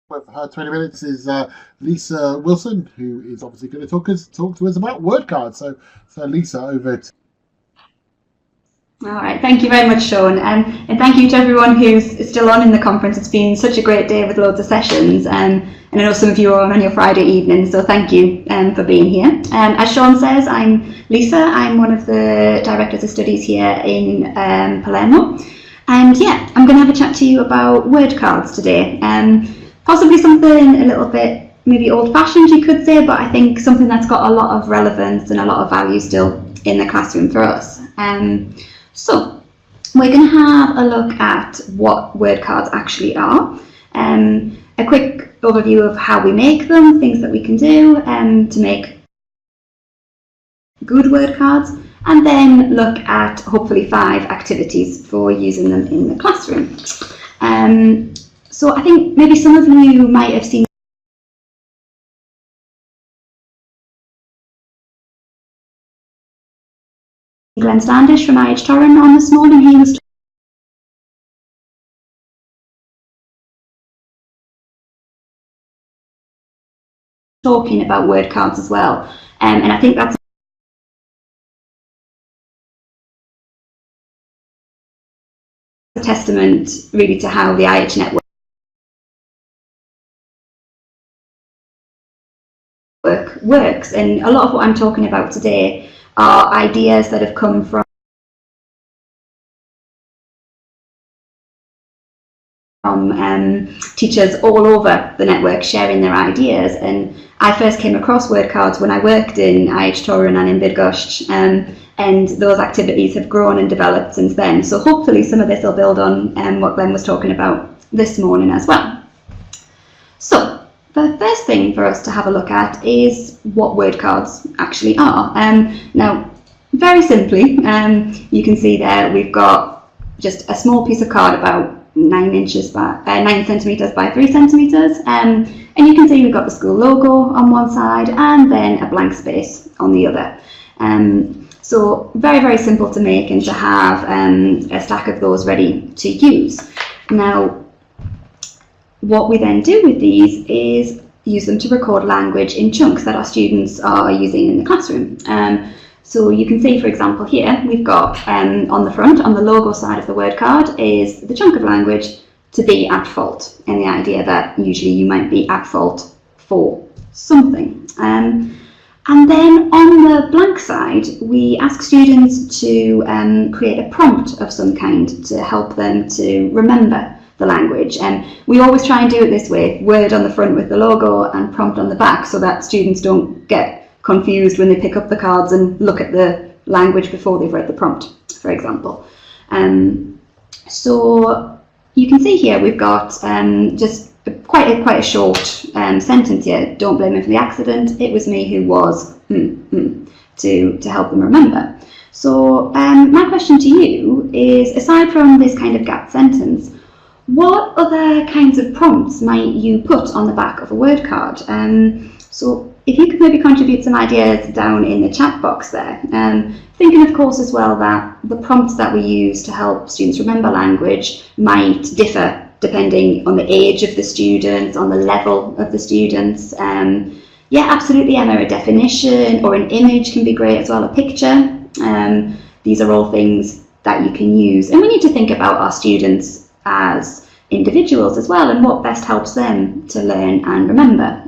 With her 20 minutes is Lisa Wilson, who is obviously going to talk to us about word cards. So Lisa, over to All right, thank you very much, Sean, and thank you to everyone who's still on in the conference. It's been such a great day with loads of sessions, and I know some of you are on your Friday evening, so thank you for being here. As Sean says, I'm Lisa. I'm one of the Directors of Studies here in Palermo, and yeah, I'm going to have a chat to you about word cards today. Possibly something a little bit maybe old-fashioned, you could say, but I think something that's got a lot of relevance and a lot of value still in the classroom for us. So we're going to have a look at what word cards actually are, a quick overview of how we make them, things that we can do to make good word cards, and then look at hopefully 5 activities for using them in the classroom. So I think maybe some of you might have seen Glenn Standish from IH Torren on this morning. He was talking about word cards as well, and I think that's a testament really to how the IH network works, and a lot of what I'm talking about today are ideas that have come from teachers all over the network sharing their ideas. And I first came across word cards when I worked in IH Torren and in Bydgoszcz, and those activities have grown and developed since then. So hopefully some of this will build on what Glenn was talking about this morning as well. So the first thing for us to have a look at is what word cards actually are. Now, very simply, you can see there we've got just a small piece of card about 9 centimetres by 3 centimetres, and you can see we've got the school logo on one side and then a blank space on the other. So very, very simple to make and to have a stack of those ready to use. Now, what we then do with these is use them to record language in chunks that our students are using in the classroom. So you can see, for example, here we've got on the front, on the logo side of the word card, is the chunk of language to be at fault, and the idea that usually you might be at fault for something. And then on the blank side, we ask students to create a prompt of some kind to help them to remember the language. And we always try and do it this way, word on the front with the logo and prompt on the back, so that students don't get confused when they pick up the cards and look at the language before they've read the prompt, for example. So you can see here we've got just quite a short sentence here. Don't blame me for the accident. It was me who was to help them remember. So my question to you is, aside from this kind of gap sentence, what other kinds of prompts might you put on the back of a word card? So if you could maybe contribute some ideas down in the chat box there. Thinking, of course, as well that the prompts that we use to help students remember language might differ depending on the age of the students, on the level of the students. Yeah, absolutely, Emma, a definition or an image can be great as well, a picture. These are all things that you can use. And we need to think about our students as individuals as well and what best helps them to learn and remember.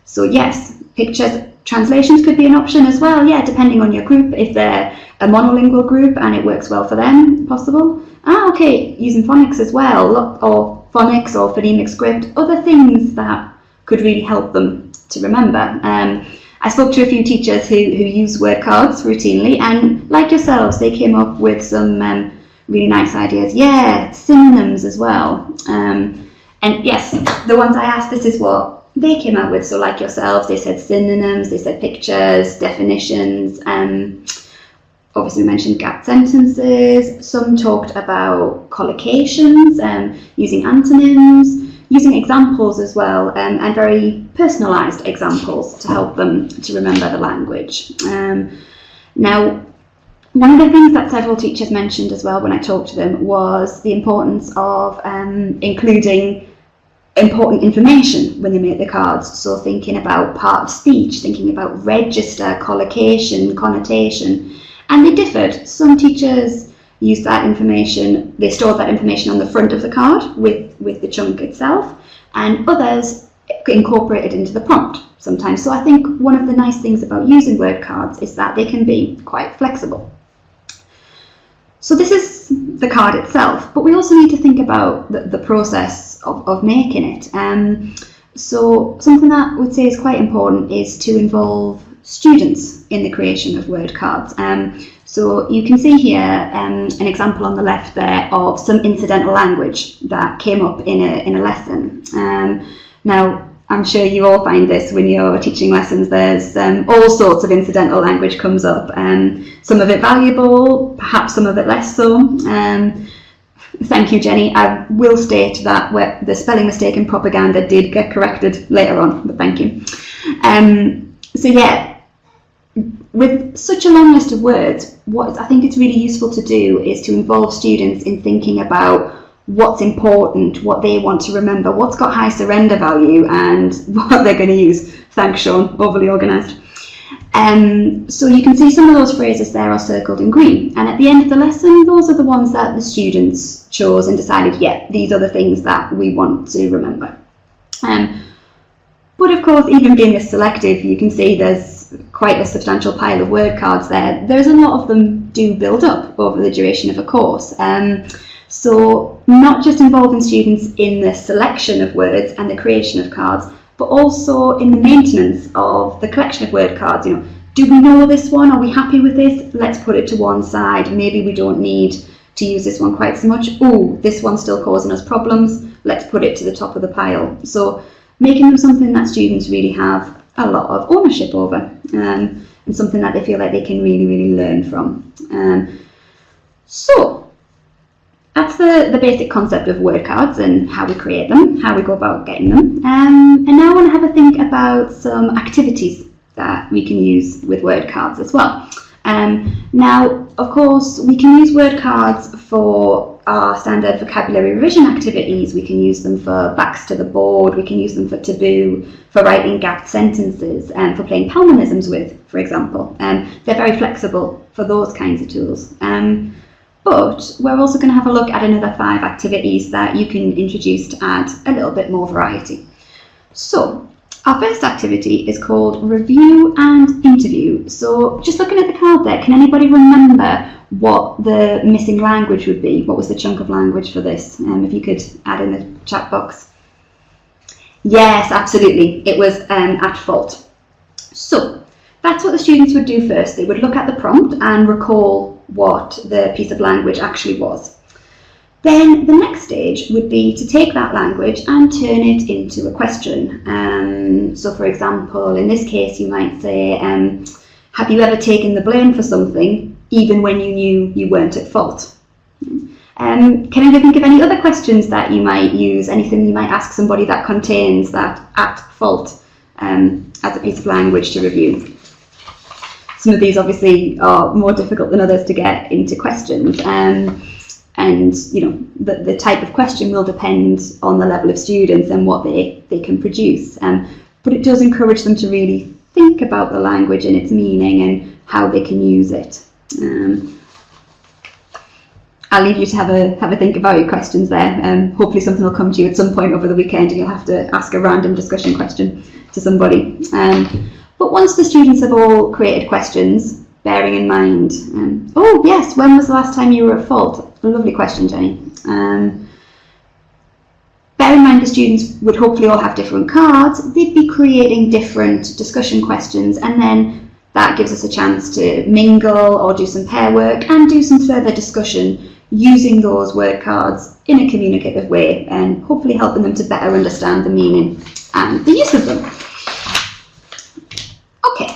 So yes, pictures, translations could be an option as well, yeah, depending on your group. If they're a monolingual group and it works well for them, possible. Okay, using phonics as well, or phonics or phonemic script, other things that could really help them to remember. I spoke to a few teachers who use word cards routinely, and like yourselves, they came up with some really nice ideas. Yeah, synonyms as well. And yes, the ones I asked, this is what they came up with. So like yourselves, they said synonyms, they said pictures, definitions. Obviously we mentioned gap sentences. Some talked about collocations, using antonyms, using examples as well, and very personalised examples to help them to remember the language. Now, one of the things that several teachers mentioned as well when I talked to them was the importance of including important information when they make the cards. So thinking about part of speech, thinking about register, collocation, connotation, and they differed. Some teachers used that information, they stored that information on the front of the card with the chunk itself, and others incorporated into the prompt sometimes. So I think one of the nice things about using word cards is that they can be quite flexible. So this is the card itself, but we also need to think about the process of making it. So something that I would say is quite important is to involve students in the creation of word cards. So you can see here an example on the left there of some incidental language that came up in a lesson. Now, I'm sure you all find this when you're teaching lessons. There's all sorts of incidental language comes up. Some of it valuable, perhaps some of it less so. Thank you, Jenny. I will state that the spelling mistake in propaganda did get corrected later on, but thank you. So yeah, with such a long list of words, what I think it's really useful to do is to involve students in thinking about what's important, what they want to remember, what's got high surrender value, and what they're going to use. Thanks, Sean, overly organised. So you can see some of those phrases there are circled in green, and at the end of the lesson, those are the ones that the students chose and decided, yeah, these are the things that we want to remember. But of course, even being as selective, you can see there's quite a substantial pile of word cards there. There's a lot of them do build up over the duration of a course. So not just involving students in the selection of words and the creation of cards, but also in the maintenance of the collection of word cards. You know, do we know this one? Are we happy with this? Let's put it to one side. Maybe we don't need to use this one quite so much. Oh, this one's still causing us problems. Let's put it to the top of the pile. So making them something that students really have a lot of ownership over, and something that they feel like they can really, really learn from. So that's the basic concept of word cards and how we create them, how we go about getting them. And now I want to have a think about some activities that we can use with word cards as well. Now, of course, we can use word cards for our standard vocabulary revision activities. We can use them for backs to the board, we can use them for taboo, for writing gapped sentences, and for playing palmonisms with, for example. They're very flexible for those kinds of tools. But we're also going to have a look at another 5 activities that you can introduce to add a little bit more variety. So our first activity is called Review and Interview. So just looking at the card there, can anybody remember what the missing language would be? What was the chunk of language for this? If you could add in the chat box. Yes, absolutely. It was at fault. So that's what the students would do first. They would look at the prompt and recall what the piece of language actually was. Then the next stage would be to take that language and turn it into a question. So for example, in this case, you might say, have you ever taken the blame for something even when you knew you weren't at fault? Can you think of any other questions that you might use, anything you might ask somebody that contains that at fault as a piece of language to review? Some of these obviously are more difficult than others to get into questions, and you know, the type of question will depend on the level of students and what they can produce. But it does encourage them to really think about the language and its meaning and how they can use it. I'll leave you to have a think about your questions there. Hopefully something will come to you at some point over the weekend and you'll have to ask a random discussion question to somebody. But once the students have all created questions, bearing in mind, oh yes, when was the last time you were at fault? A lovely question, Jenny. Bear in mind the students would hopefully all have different cards. They'd be creating different discussion questions, and then that gives us a chance to mingle or do some pair work and do some further discussion using those word cards in a communicative way, and hopefully helping them to better understand the meaning and the use of them. Okay,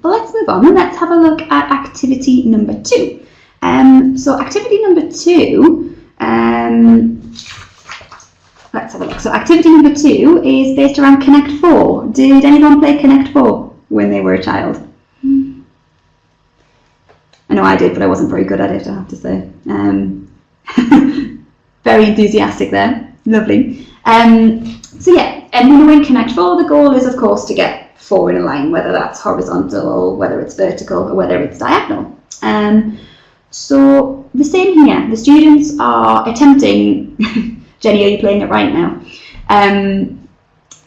let's move on. Let's have a look at activity number 2. So activity number 2, let's have a look. So activity number 2 is based around Connect 4. Did anyone play Connect 4 when they were a child? I know I did, but I wasn't very good at it, I have to say. Very enthusiastic there. Lovely. So yeah, and when Connect 4, the goal is of course to get 4 in a line, whether that's horizontal, whether it's vertical, or whether it's diagonal. So the same here, the students are attempting, Jenny, are you playing it right now?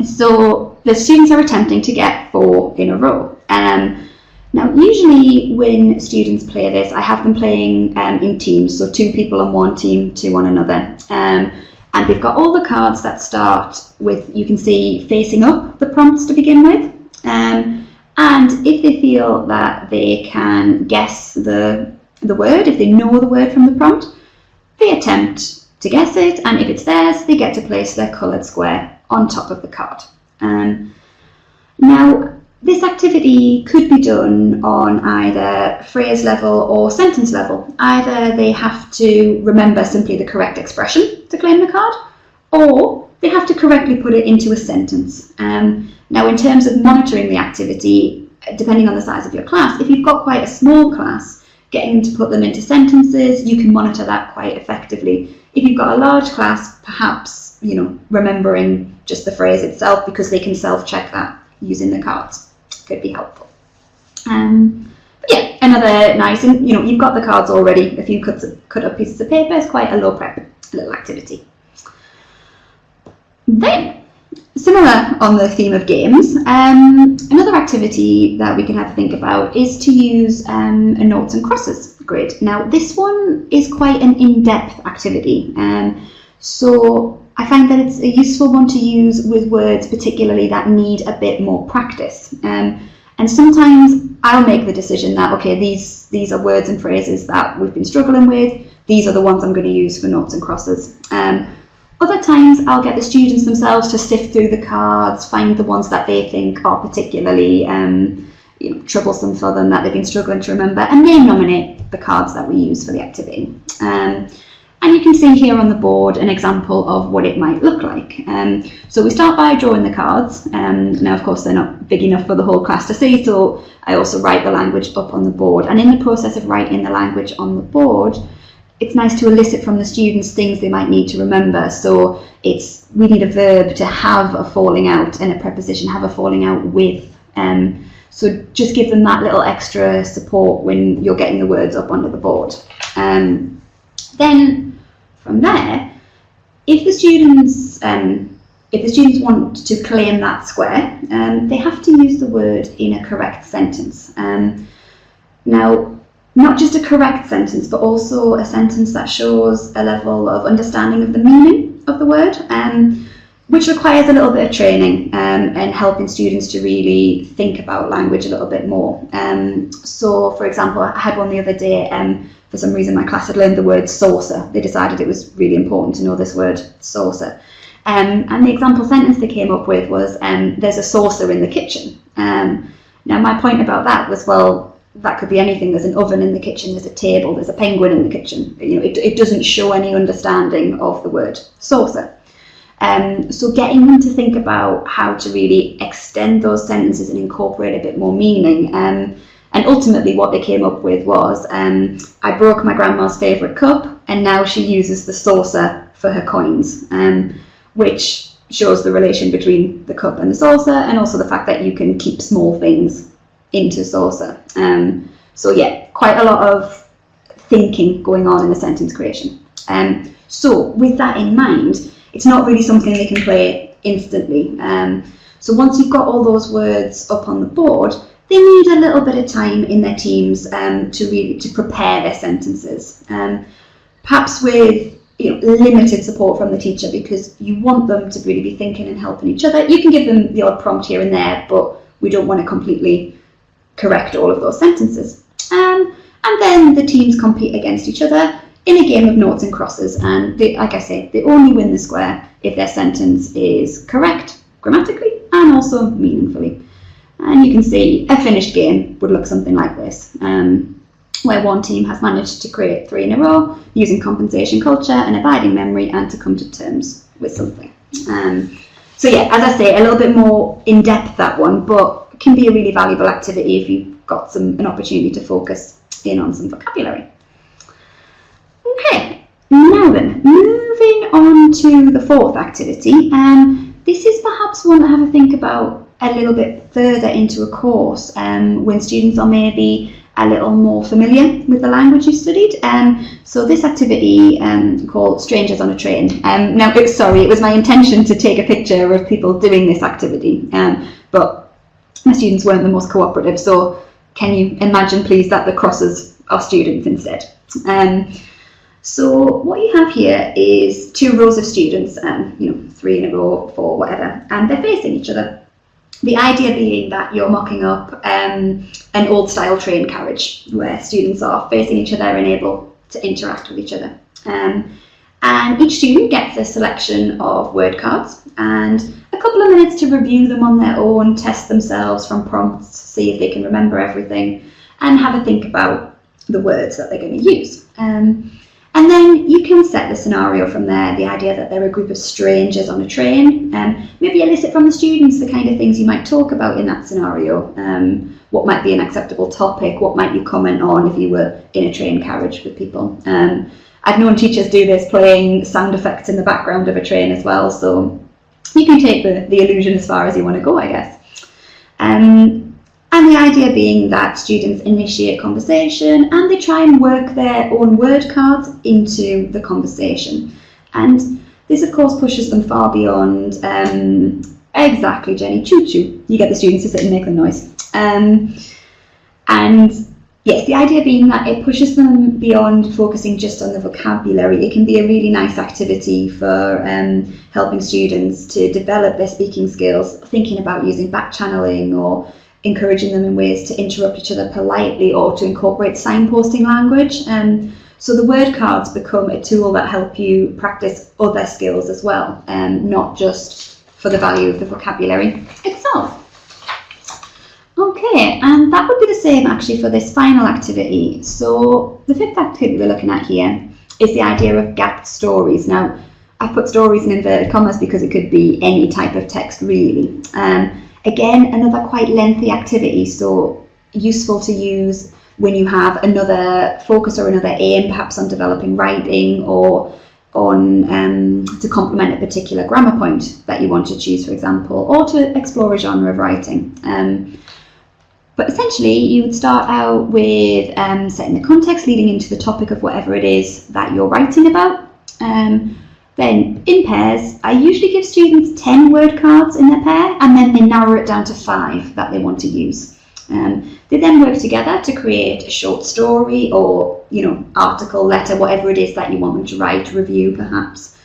So the students are attempting to get 4 in a row. Now, usually when students play this, I have them playing in teams, so 2 people on one team to one another. And they've got all the cards that start with, you can see, facing up the prompts to begin with. And if they feel that they can guess the word, if they know the word from the prompt, they attempt to guess it, and if it's theirs, they get to place their coloured square on top of the card. Now, this activity could be done on either phrase level or sentence level. Either they have to remember simply the correct expression to claim the card, or they have to correctly put it into a sentence. Now, in terms of monitoring the activity, depending on the size of your class, if you've got quite a small class, getting to put them into sentences, you can monitor that quite effectively. If you've got a large class, perhaps, remembering just the phrase itself, because they can self-check that using the cards, could be helpful. But yeah, another nice, and you've got the cards already. A few cut up pieces of paper is quite a low prep little activity. Then, similar on the theme of games, another activity that we can have to think about is to use a noughts and crosses grid. Now, this one is quite an in-depth activity, so I find that it's a useful one to use with words particularly that need a bit more practice. And sometimes I'll make the decision that, okay, these are words and phrases that we've been struggling with, these are the ones I'm going to use for noughts and crosses. Other times I'll get the students themselves to sift through the cards, find the ones that they think are particularly troublesome for them, that they've been struggling to remember, and they nominate the cards that we use for the activity. And you can see here on the board an example of what it might look like. So we start by drawing the cards. Now, of course, they're not big enough for the whole class to see, so I also write the language up on the board. And in the process of writing the language on the board, it's nice to elicit from the students things they might need to remember. So we need a verb to have a falling out, and a preposition, have a falling out with. So just give them that little extra support when you're getting the words up onto the board. Then from there, if the students want to claim that square, they have to use the word in a correct sentence. Now, not just a correct sentence, but also a sentence that shows a level of understanding of the meaning of the word, which requires a little bit of training and helping students to really think about language a little bit more. So, for example, I had one the other day. For some reason, my class had learned the word saucer. They decided it was really important to know this word, saucer. And the example sentence they came up with was, there's a saucer in the kitchen. Now, my point about that was, well, that could be anything. There's an oven in the kitchen, there's a table, there's a penguin in the kitchen. It doesn't show any understanding of the word saucer. So getting them to think about how to really extend those sentences and incorporate a bit more meaning. And ultimately what they came up with was, I broke my grandma's favourite cup, and now she uses the saucer for her coins, which shows the relation between the cup and the saucer, and also the fact that you can keep small things into saucer. So yeah, quite a lot of thinking going on in the sentence creation. So with that in mind, it's not really something they can play instantly. So once you've got all those words up on the board, they need a little bit of time in their teams to prepare their sentences. Perhaps with limited support from the teacher, because you want them to really be thinking and helping each other. You can give them the odd prompt here and there, but we don't want to completely correct all of those sentences. And then the teams compete against each other in a game of noughts and crosses, and like I say, they only win the square if their sentence is correct grammatically and also meaningfully. And you can see a finished game would look something like this, where one team has managed to create 3 in a row using compensation culture and abiding memory, and to come to terms with something. So yeah, as I say, a little bit more in depth, that one, but can be a really valuable activity if you've got an opportunity to focus in on some vocabulary. Okay, now then, moving on to the fourth activity. This is perhaps one to have a think about a little bit further into a course when students are maybe a little more familiar with the language you studied. So this activity called Strangers on a Train. Now, sorry, it was my intention to take a picture of people doing this activity, but my students weren't the most cooperative, so can you imagine, please, that the crosses are students instead? So what you have here is 2 rows of students, 3 in a row, 4, whatever, and they're facing each other. The idea being that you're mocking up an old style train carriage where students are facing each other and able to interact with each other. And each student gets a selection of word cards and a couple of minutes to review them on their own, test themselves from prompts, see if they can remember everything, and have a think about the words that they're going to use. And then you can set the scenario from there, the idea that they're a group of strangers on a train, maybe elicit from the students the kind of things you might talk about in that scenario. What might be an acceptable topic? What might you comment on if you were in a train carriage with people? I've known teachers do this, playing sound effects in the background of a train as well, so you can take the illusion as far as you want to go, I guess. And the idea being that students initiate conversation and they try and work their own word cards into the conversation. And this, of course, pushes them far beyond, exactly, Jenny, choo-choo. You get the students to sit and make the noise. And yes, the idea being that it pushes them beyond focusing just on the vocabulary. It can be a really nice activity for helping students to develop their speaking skills, thinking about using back channeling or encouraging them in ways to interrupt each other politely or to incorporate signposting language. So the word cards become a tool that help you practice other skills as well, not just for the value of the vocabulary itself. Okay, and that would be the same actually for this final activity. So the fifth activity we're looking at here is the idea of gapped stories. Now, I've put stories in inverted commas because it could be any type of text really. Again, another quite lengthy activity, so useful to use when you have another focus or another aim, perhaps on developing writing or on to complement a particular grammar point that you want to choose, for example, or to explore a genre of writing. But essentially, you would start out with setting the context, leading into the topic of whatever it is that you're writing about. Then in pairs, I usually give students 10 word cards in their pair, and then they narrow it down to 5 that they want to use. They then work together to create a short story or, article, letter, whatever it is that you want them to write, review perhaps.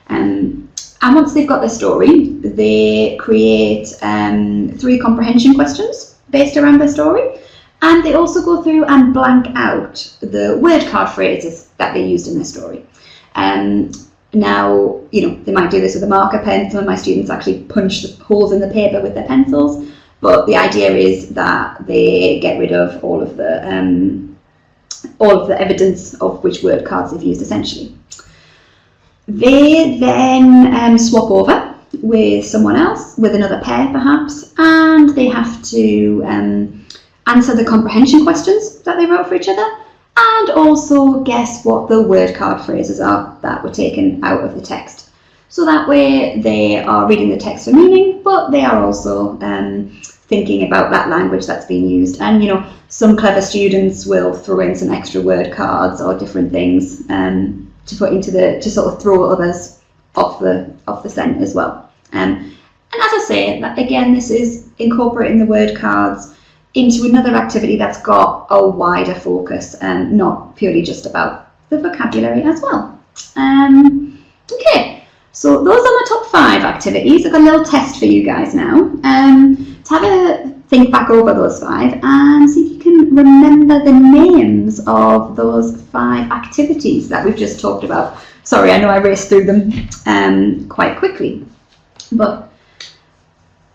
And once they've got their story, they create 3 comprehension questions based around their story. And they also go through and blank out the word card phrases that they used in their story. Now, they might do this with a marker pen. Some of my students actually punch the holes in the paper with their pencils. But the idea is that they get rid of all of the evidence of which word cards they've used, essentially. They then swap over with someone else, with another pair perhaps, and they have to answer the comprehension questions that they wrote for each other, and also guess what the word card phrases are that were taken out of the text. So that way they are reading the text for meaning, but they are also thinking about that language that's being used. And some clever students will throw in some extra word cards or different things to put into to sort of throw others off the scent as well. And as I say, again, this is incorporating the word cards into another activity that's got a wider focus and not purely just about the vocabulary as well. Okay, so those are my top 5 activities. I've got a little test for you guys now. To have a think back over those 5 and see if you can remember the names of those 5 activities that we've just talked about. Sorry, I know I raced through them quite quickly, but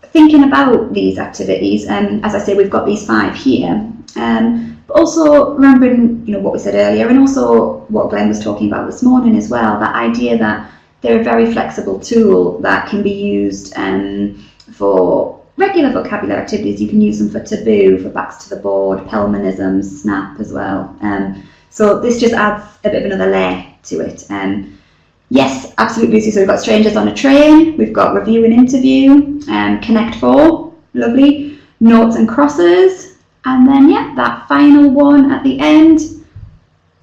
thinking about these activities, as I say, we've got these 5 here, but also remembering what we said earlier, and also what Glenn was talking about this morning as well, that idea that they're a very flexible tool that can be used for regular vocabulary activities. You can use them for taboo, for backs to the board, Pelmanisms, snap as well. So this just adds a bit of another layer to it. Yes, absolutely. So we've got strangers on a train, we've got review and interview, connect four, lovely, notes and crosses, and then yeah, that final one at the end,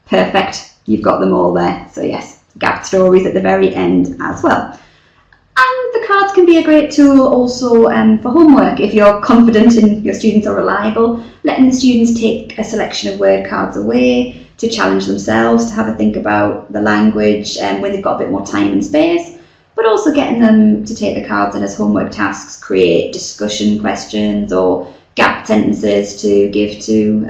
perfect. You've got them all there. So yes, gap stories at the very end as well. And the cards can be a great tool also for homework. If you're confident in your students are reliable, letting the students take a selection of word cards away to challenge themselves, to have a think about the language when they've got a bit more time and space, but also getting them to take the cards and as homework tasks, create discussion questions or gap sentences to give to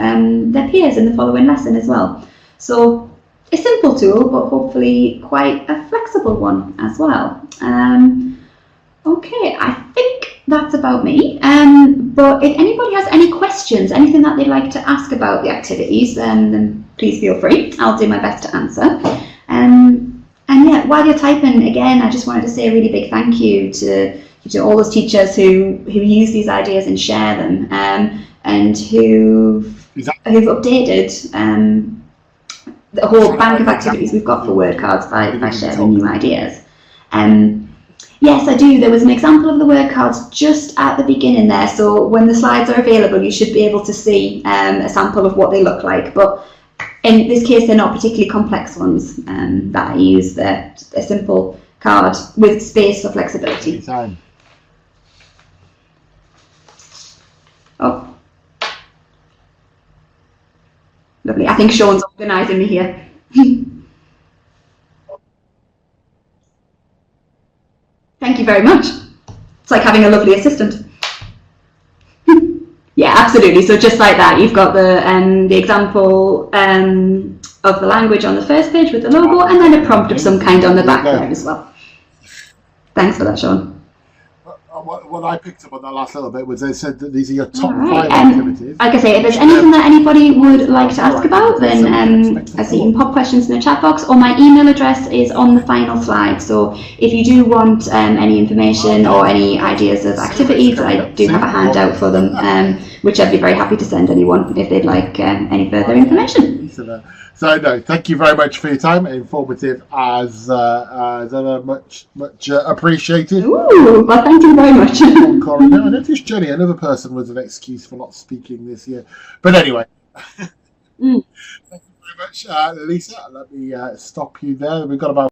their peers in the following lesson as well. So a simple tool, but hopefully quite a flexible one as well. Okay, I think that's about me. But if anybody has any questions, anything that they'd like to ask about the activities, then please feel free. I'll do my best to answer. And yeah, while you're typing, again, I just wanted to say a really big thank you to all those teachers who use these ideas and share them, and who've updated the whole bank of activities we've got for Wordcards by sharing new ideas. Yes, I do. There was an example of the Wordcards just at the beginning there, so when the slides are available you should be able to see a sample of what they look like, but in this case they're not particularly complex ones that I use. They're a simple card with space for flexibility. Oh. Lovely. I think Sean's organising me here. Thank you very much. It's like having a lovely assistant. Yeah, absolutely. So just like that, you've got the example of the language on the first page with the logo, and then a prompt of some kind on the back there as well. Thanks for that, Sean. What I picked up on that last little bit was they said that these are your top 5 activities. Like I say, if there's anything that anybody would like to ask about, then I see you can pop questions in the chat box, or my email address is on the final slide. So if you do want any information or any ideas of activities, I do have a handout for them, which I'd be very happy to send anyone if they'd like any further information. So no, thank you very much for your time. Informative as ever, much appreciated. Ooh, well, thank you very much. I noticed Jenny, another person, was an excuse for not speaking this year. But anyway, thank you very much, Lisa. Let me stop you there. We've got about